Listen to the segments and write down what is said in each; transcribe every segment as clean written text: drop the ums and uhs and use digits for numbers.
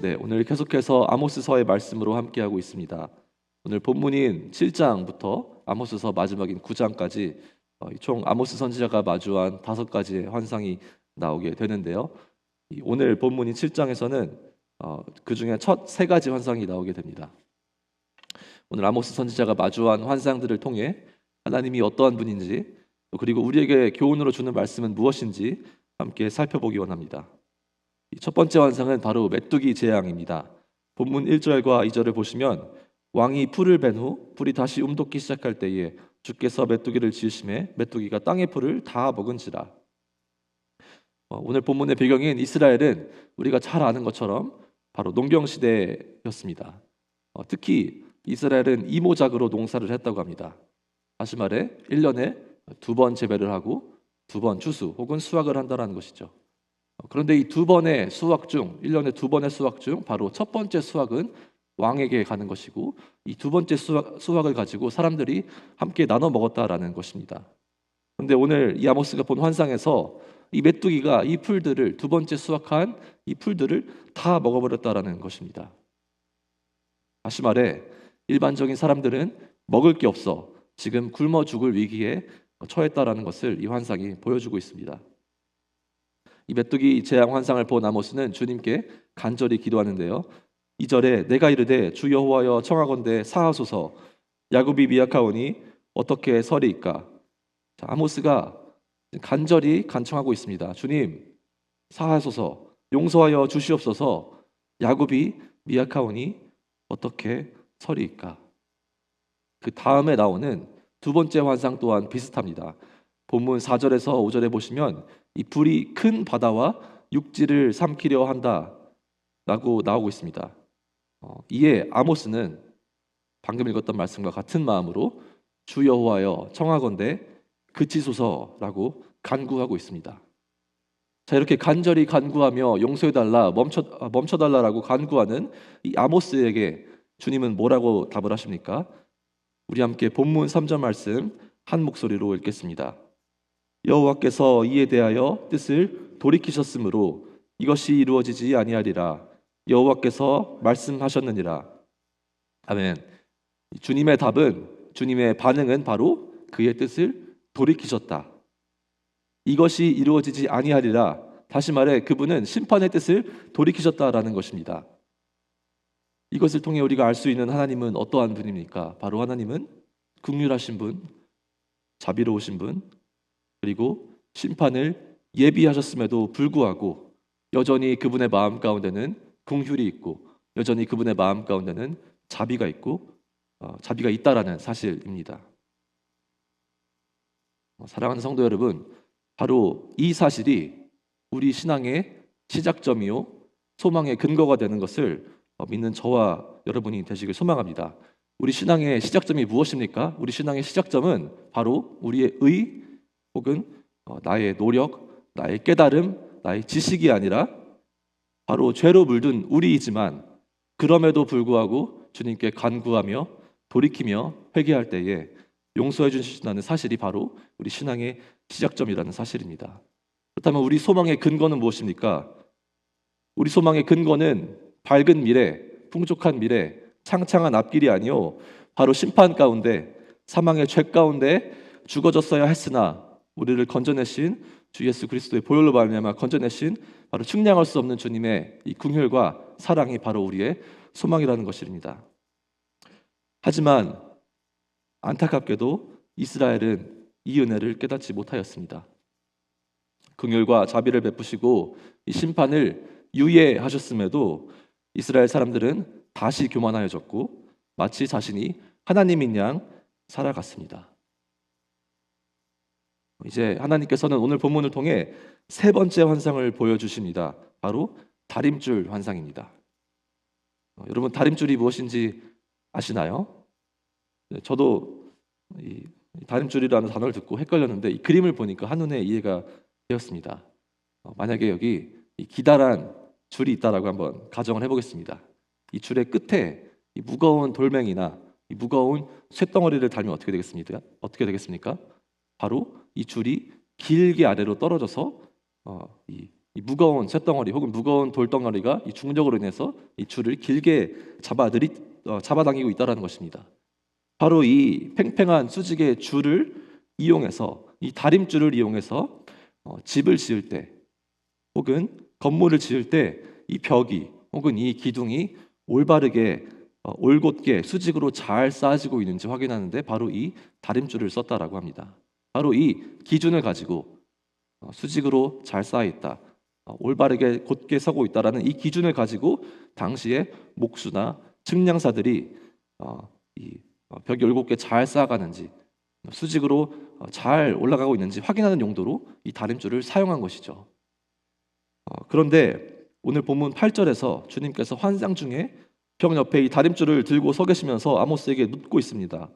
네, 오늘 계속해서 아모스서의 말씀으로 함께하고 있습니다. 오늘 본문인 7장부터 아모스서 마지막인 9장까지 총 아모스 선지자가 마주한 5가지의 환상이 나오게 되는데요. 오늘 본문인 7장에서는 그 중에 첫 3가지 환상이 나오게 됩니다. 오늘 아모스 선지자가 마주한 환상들을 통해 하나님이 어떠한 분인지, 그리고 우리에게 교훈으로 주는 말씀은 무엇인지 함께 살펴보기 원합니다. 첫 번째 환상은 바로 메뚜기 재앙입니다. 본문 1절과 2절을 보시면 왕이 풀을 벤 후 풀이 다시 움돋기 시작할 때에 주께서 메뚜기를 지으심에 메뚜기가 땅의 풀을 다 먹은지라. 오늘 본문의 배경인 이스라엘은 우리가 잘 아는 것처럼 바로 농경 시대였습니다. 특히 이스라엘은 이모작으로 농사를 했다고 합니다. 다시 말해 1년에 2번 재배를 하고 2번 추수 혹은 수확을 한다는 것이죠. 그런데 이 2번의 수확 중 1년에 2번의 수확 중 바로 첫 번째 수확은 왕에게 가는 것이고, 이 2번째 수확을 가지고 사람들이 함께 나눠 먹었다라는 것입니다. 그런데 오늘 이 아모스가 본 환상에서 이 메뚜기가 이 풀들을 2번째 수확한 이 풀들을 다 먹어버렸다라는 것입니다. 다시 말해 일반적인 사람들은 먹을 게 없어 지금 굶어 죽을 위기에 처했다라는 것을 이 환상이 보여주고 있습니다. 이 메뚜기 재앙 환상을 본 아모스는 주님께 간절히 기도하는데요. 2절에 내가 이르되 주 여호와여 청하건대 사하소서 야곱이 미약하오니 어떻게 서리이까. 아모스가 간절히 간청하고 있습니다. 주님 사하소서, 용서하여 주시옵소서, 야곱이 미약하오니 어떻게 서리이까. 그 다음에 나오는 2번째 환상 또한 비슷합니다. 본문 4절에서 5절에 보시면 이 불이 큰 바다와 육지를 삼키려 한다 라고 나오고 있습니다. 이에 아모스는 방금 읽었던 말씀과 같은 마음으로 주 여호와여 청하건대 그치소서라고 간구하고 있습니다. 자, 이렇게 간절히 간구하며 용서해달라, 멈춰달라라고 간구하는 이 아모스에게 주님은 뭐라고 답을 하십니까? 우리 함께 본문 3절 말씀 한 목소리로 읽겠습니다. 여호와께서 이에 대하여 뜻을 돌이키셨으므로 이것이 이루어지지 아니하리라. 여호와께서 말씀하셨느니라. 아멘. 주님의 답은, 주님의 반응은 바로 그의 뜻을 돌이키셨다. 이것이 이루어지지 아니하리라. 다시 말해 그분은 심판의 뜻을 돌이키셨다라는 것입니다. 이것을 통해 우리가 알 수 있는 하나님은 어떠한 분입니까? 바로 하나님은 긍휼하신 분, 자비로우신 분, 그리고 심판을 예비하셨음에도 불구하고 여전히 그분의 마음 가운데는 긍휼이 있고 여전히 그분의 마음 가운데는 자비가 있고 자비가 있다라는 사실입니다. 사랑하는 성도 여러분, 바로 이 사실이 우리 신앙의 시작점이요 소망의 근거가 되는 것을 믿는 저와 여러분이 되시길 소망합니다. 우리 신앙의 시작점이 무엇입니까? 우리 신앙의 시작점은 바로 우리의 의 혹은 나의 노력, 나의 깨달음, 나의 지식이 아니라 바로 죄로 물든 우리이지만 그럼에도 불구하고 주님께 간구하며 돌이키며 회개할 때에 용서해 주신다는 사실이 바로 우리 신앙의 시작점이라는 사실입니다. 그렇다면 우리 소망의 근거는 무엇입니까? 우리 소망의 근거는 밝은 미래, 풍족한 미래, 창창한 앞길이 아니요 바로 심판 가운데 사망의 죄 가운데 죽어졌어야 했으나 우리를 건져내신 주 예수 그리스도의 보혈로 말미암아 건져내신 바로 측량할 수 없는 주님의 이 긍휼과 사랑이 바로 우리의 소망이라는 것입니다. 하지만 안타깝게도 이스라엘은 이 은혜를 깨닫지 못하였습니다. 긍휼과 자비를 베푸시고 이 심판을 유예하셨음에도 이스라엘 사람들은 다시 교만하여졌고 마치 자신이 하나님인 양 살아갔습니다. 이제 하나님께서는 오늘 본문을 통해 3번째 환상을 보여주십니다. 바로 다림줄 환상입니다. 여러분 다림줄이 무엇인지 아시나요? 저도 이 다림줄이라는 단어를 듣고 헷갈렸는데 이 그림을 보니까 한눈에 이해가 되었습니다. 만약에 여기 이 기다란 줄이 있다라고 한번 가정을 해보겠습니다. 이 줄의 끝에 이 무거운 돌멩이나 이 무거운 쇳덩어리를 달면 어떻게 되겠습니까? 어떻게 되겠습니까? 바로 이 줄이 길게 아래로 떨어져서 이 이 무거운 쇳덩어리 혹은 무거운 돌덩어리가 이 중력으로 인해서 이 줄을 길게 잡아당기고 있다는 것입니다. 바로 이 팽팽한 수직의 줄을 이용해서, 이 다림줄을 이용해서 집을 지을 때 혹은 건물을 지을 때 이 벽이 혹은 이 기둥이 올바르게 올곧게 수직으로 잘 쌓아지고 있는지 확인하는데 바로 이 다림줄을 썼다라고 합니다. 바로 이 기준을 가지고 수직으로 잘 쌓여 있다, 올바르게 곧게 서고 있다라는 이 기준을 가지고 당시에 목수나 측량사들이 이 벽이 올곧게 잘 쌓아가는지, 수직으로 잘 올라가고 있는지 확인하는 용도로 이 다림줄을 사용한 것이죠. 그런데 오늘 본문 8절에서 주님께서 환상 중에 벽 옆에 이 다림줄을 들고 서 계시면서 아모스에게 묻고 있습니다.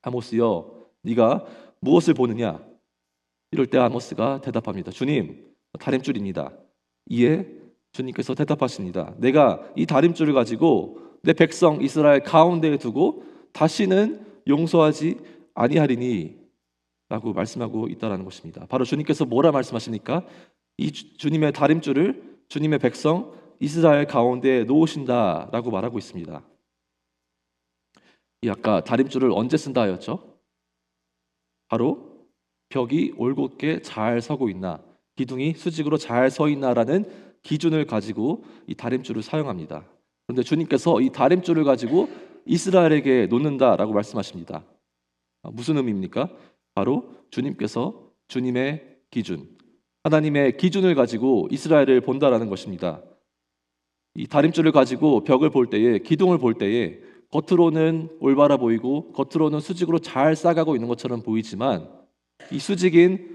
아모스여, 네가 무엇을 보느냐? 이럴 때 아모스가 대답합니다. 주님, 다림줄입니다. 이에 주님께서 대답하십니다. 내가 이 다림줄을 가지고 내 백성 이스라엘 가운데에 두고 다시는 용서하지 아니하리니 라고 말씀하고 있다는 것입니다. 바로 주님께서 뭐라 말씀하십니까? 이 주님의 다림줄을 주님의 백성 이스라엘 가운데에 놓으신다라고 말하고 있습니다. 이 아까 다림줄을 언제 쓴다 하였죠? 바로 벽이 올곧게 잘 서고 있나, 기둥이 수직으로 잘 서 있나라는 기준을 가지고 이 다림줄을 사용합니다. 그런데 주님께서 이 다림줄을 가지고 이스라엘에게 놓는다라고 말씀하십니다. 무슨 의미입니까? 바로 주님께서 주님의 기준, 하나님의 기준을 가지고 이스라엘을 본다라는 것입니다. 이 다림줄을 가지고 벽을 볼 때에, 기둥을 볼 때에 겉으로는 올바라 보이고 겉으로는 수직으로 잘 싸가고 있는 것처럼 보이지만 이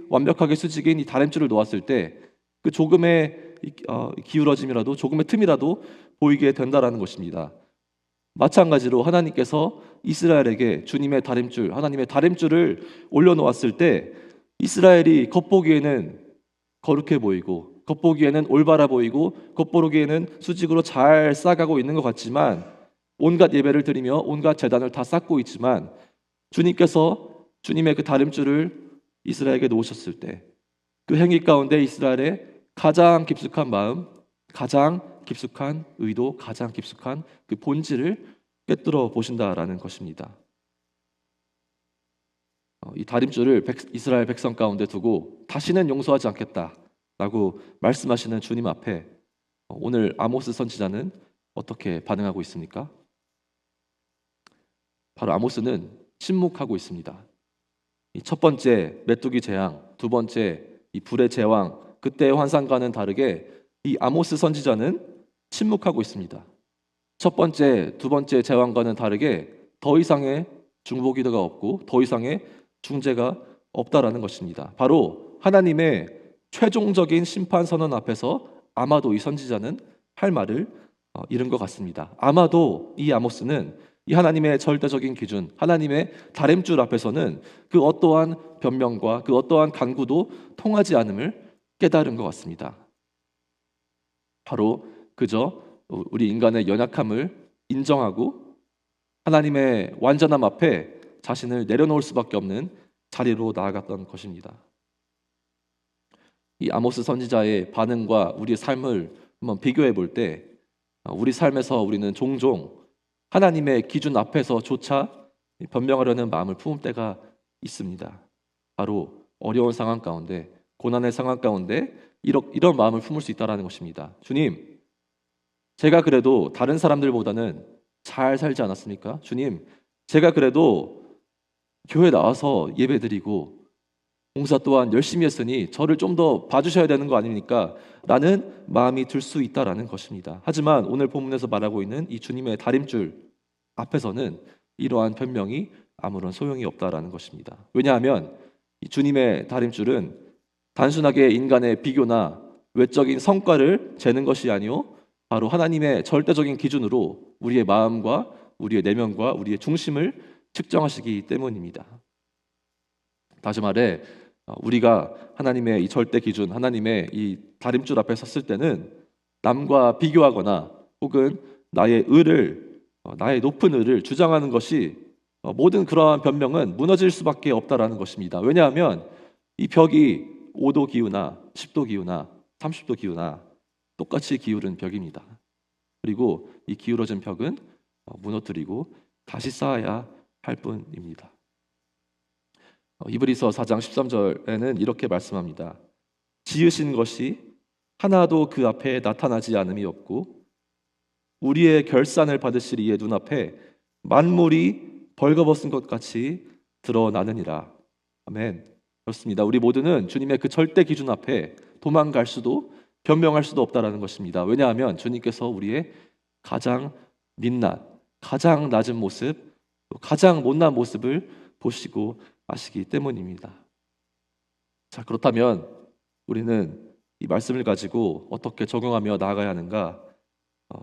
완벽하게 수직인 이 다림줄을 놓았을 때 그 조금의 기울어짐이라도, 조금의 틈이라도 보이게 된다라는 것입니다. 마찬가지로 하나님께서 이스라엘에게 주님의 다림줄, 하나님의 다림줄을 올려놓았을 때 이스라엘이 겉보기에는 거룩해 보이고 겉보기에는 올바라 보이고 겉보기에는 수직으로 잘 쌓아가고 있는 것 같지만, 온갖 예배를 드리며 온갖 제단을 다 쌓고 있지만 주님께서 주님의 그 다림줄을 이스라엘에게 놓으셨을 때 그 행위 가운데 이스라엘의 가장 깊숙한 마음, 가장 깊숙한 의도, 가장 깊숙한 그 본질을 꿰뚫어 보신다라는 것입니다. 이 다림줄을 이스라엘 백성 가운데 두고 다시는 용서하지 않겠다라고 말씀하시는 주님 앞에 오늘 아모스 선지자는 어떻게 반응하고 있습니까? 바로 아모스는 침묵하고 있습니다. 이 첫 번째 메뚜기 재앙, 두 번째 이 불의 제왕, 그때의 환상과는 다르게 이 아모스 선지자는 침묵하고 있습니다. 첫 번째, 두 번째 제왕과는 다르게 더 이상의 중보기도가 없고 더 이상의 중재가 없다라는 것입니다. 바로 하나님의 최종적인 심판 선언 앞에서 아마도 이 선지자는 할 말을 잃은 것 같습니다. 아마도 이 아모스는 이 하나님의 절대적인 기준, 하나님의 다림줄 앞에서는 그 어떠한 변명과 그 어떠한 간구도 통하지 않음을 깨달은 것 같습니다. 바로 그저 우리 인간의 연약함을 인정하고 하나님의 완전함 앞에 자신을 내려놓을 수밖에 없는 자리로 나아갔던 것입니다. 이 아모스 선지자의 반응과 우리의 삶을 한번 비교해 볼 때 우리 삶에서 우리는 종종 하나님의 기준 앞에서조차 변명하려는 마음을 품을 때가 있습니다. 바로 어려운 상황 가운데, 고난의 상황 가운데 이런 마음을 품을 수 있다는 것입니다. 주님, 제가 그래도 다른 사람들보다는 잘 살지 않았습니까? 주님, 제가 그래도 교회 나와서 예배드리고 봉사 또한 열심히 했으니 저를 좀 더 봐주셔야 되는 거 아닙니까? 라는 마음이 들 수 있다라는 것입니다. 하지만 오늘 본문에서 말하고 있는 이 주님의 다림줄 앞에서는 이러한 변명이 아무런 소용이 없다라는 것입니다. 왜냐하면 이 주님의 다림줄은 단순하게 인간의 비교나 외적인 성과를 재는 것이 아니오 바로 하나님의 절대적인 기준으로 우리의 마음과 우리의 내면과 우리의 중심을 측정하시기 때문입니다. 다시 말해 우리가 하나님의 이 절대 기준, 하나님의 이 다림줄 앞에 섰을 때는 남과 비교하거나 혹은 나의 높은 의를 주장하는 것이 모든 그러한 변명은 무너질 수밖에 없다라는 것입니다. 왜냐하면 이 벽이 5도 기우나 10도 기우나 30도 기우나 똑같이 기울은 벽입니다. 그리고 이 기울어진 벽은 무너뜨리고 다시 쌓아야 할 뿐입니다. 히브리서 4장 13절에는 이렇게 말씀합니다. 지으신 것이 하나도 그 앞에 나타나지 않음이 없고 우리의 결산을 받으실 이의 눈앞에 만물이 벌거벗은 것 같이 드러나느니라. 아멘. 그렇습니다. 우리 모두는 주님의 그 절대 기준 앞에 도망갈 수도 변명할 수도 없다라는 것입니다. 왜냐하면 주님께서 우리의 가장 민낯, 가장 낮은 모습, 가장 못난 모습을 보시고 아시기 때문입니다. 자, 그렇다면 우리는 이 말씀을 가지고 어떻게 적용하며 나아가야 하는가?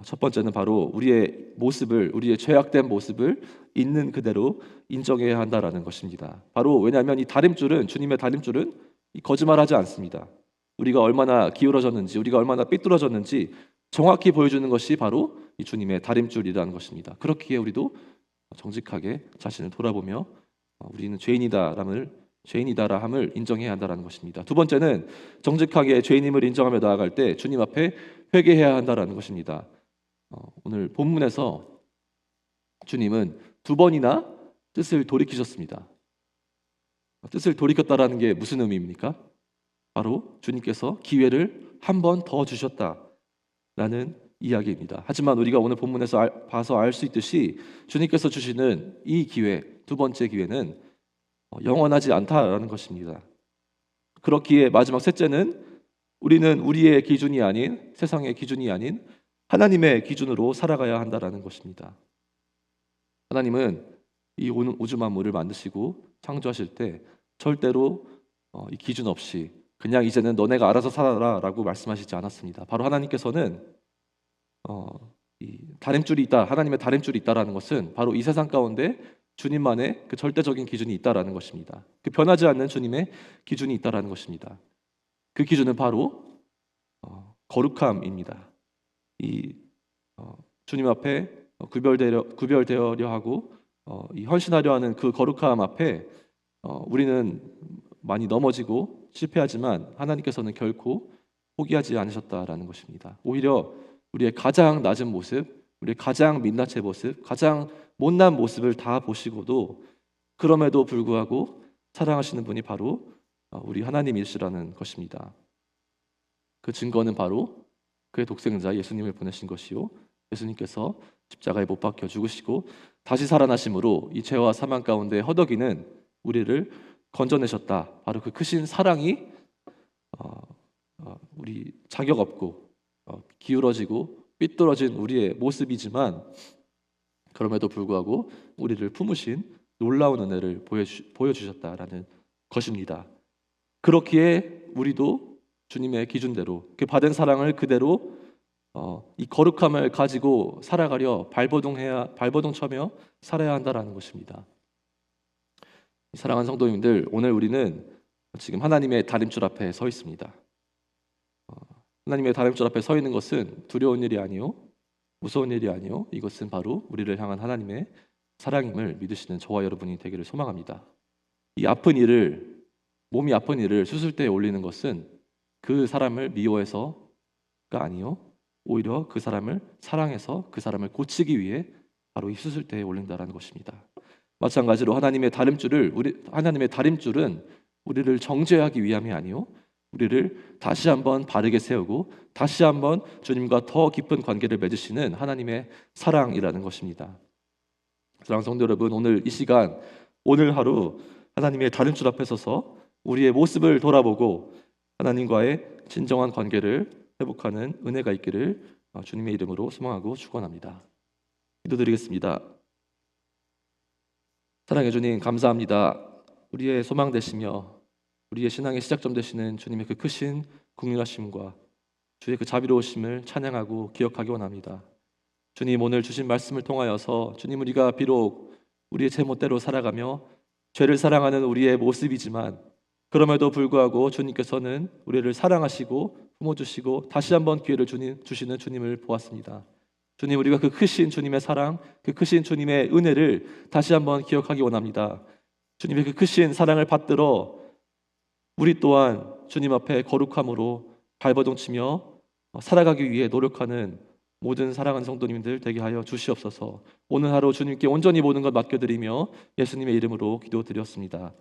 첫 번째는 바로 우리의 모습을, 우리의 죄악된 모습을 있는 그대로 인정해야 한다라는 것입니다. 바로 왜냐하면 이 다림줄은, 주님의 다림줄은 거짓말하지 않습니다. 우리가 얼마나 기울어졌는지, 우리가 얼마나 삐뚤어졌는지 정확히 보여주는 것이 바로 이 주님의 다림줄이라는 것입니다. 그렇기에 우리도 정직하게 자신을 돌아보며 우리는 죄인이다라 함을 인정해야 한다는 것입니다. 두 번째는 정직하게 죄인임을 인정하며 나아갈 때 주님 앞에 회개해야 한다는 것입니다. 오늘 본문에서 주님은 두 번이나 뜻을 돌이키셨습니다. 뜻을 돌이켰다라는 게 무슨 의미입니까? 바로 주님께서 기회를 한 번 더 주셨다라는 이야기입니다. 하지만 우리가 오늘 본문에서 봐서 알 수 있듯이 주님께서 주시는 이 기회, 두 번째 기회는 영원하지 않다라는 것입니다. 그렇기에 마지막 셋째는 우리는 우리의 기준이 아닌, 세상의 기준이 아닌 하나님의 기준으로 살아가야 한다라는 것입니다. 하나님은 이 우주 만물을 만드시고 창조하실 때 절대로 이 기준 없이 그냥 이제는 너네가 알아서 살아라라고 말씀하시지 않았습니다. 바로 하나님께서는 이 다림줄이 있다, 하나님의 다림줄이 있다라는 것은 바로 이 세상 가운데 주님만의 그 절대적인 기준이 있다라는 것입니다. 그 변하지 않는 주님의 기준이 있다라는 것입니다. 그 기준은 바로 거룩함입니다. 이 주님 앞에 구별되려 하고 이 헌신하려 하는 그 거룩함 앞에 우리는 많이 넘어지고 실패하지만 하나님께서는 결코 포기하지 않으셨다라는 것입니다. 오히려 우리의 가장 낮은 모습, 우리의 가장 민낯의 모습, 가장 못난 모습을 다 보시고도 그럼에도 불구하고 사랑하시는 분이 바로 우리 하나님이시라는 것입니다. 그 증거는 바로 그의 독생자 예수님을 보내신 것이요, 예수님께서 십자가에 못 박혀 죽으시고 다시 살아나심으로 이 죄와 사망 가운데 허덕이는 우리를 건져내셨다. 바로 그 크신 사랑이 우리 자격 없고 기울어지고 삐뚤어진 우리의 모습이지만 그럼에도 불구하고 우리를 품으신 놀라운 은혜를 보여주셨다라는 것입니다. 그렇기에 우리도 주님의 기준대로 그 받은 사랑을 그대로 이 거룩함을 가지고 살아가려 발버둥 쳐며 살아야 한다라는 것입니다. 사랑하는 성도님들, 오늘 우리는 지금 하나님의 다림줄 앞에 서 있습니다. 하나님의 다림줄 앞에 서 있는 것은 두려운 일이 아니요, 무서운 일이 아니요, 이것은 바로 우리를 향한 하나님의 사랑임을 믿으시는 저와 여러분이 되기를 소망합니다. 이 몸이 아픈 일을 수술대에 올리는 것은 그 사람을 미워해서가 아니요, 오히려 그 사람을 사랑해서 그 사람을 고치기 위해 바로 이 수술대에 올린다는 것입니다. 마찬가지로 하나님의 다림줄은 우리를 정죄하기 위함이 아니요, 우리를 다시 한번 바르게 세우고 다시 한번 주님과 더 깊은 관계를 맺으시는 하나님의 사랑이라는 것입니다. 사랑하는 성도 여러분, 오늘 이 시간, 오늘 하루 하나님의 다림줄 앞에 서서 우리의 모습을 돌아보고 하나님과의 진정한 관계를 회복하는 은혜가 있기를 주님의 이름으로 소망하고 축원합니다. 기도드리겠습니다. 사랑해 주님, 감사합니다. 우리의 소망 되시며 우리의 신앙의 시작점 되시는 주님의 그 크신 국률하심과 주의 그 자비로우심을 찬양하고 기억하기 원합니다. 주님, 오늘 주신 말씀을 통하여서 주님, 우리가 비록 우리의 제멋대로 살아가며 죄를 사랑하는 우리의 모습이지만 그럼에도 불구하고 주님께서는 우리를 사랑하시고 품어주시고 다시 한번 기회를 주시는 주님을 보았습니다. 주님, 우리가 그 크신 주님의 사랑, 그 크신 주님의 은혜를 다시 한번 기억하기 원합니다. 주님의 그 크신 사랑을 받들어 우리 또한 주님 앞에 거룩함으로 발버둥 치며 살아가기 위해 노력하는 모든 사랑하는 성도님들 되게 하여 주시옵소서. 오늘 하루 주님께 온전히 모든 것 맡겨드리며 예수님의 이름으로 기도드렸습니다.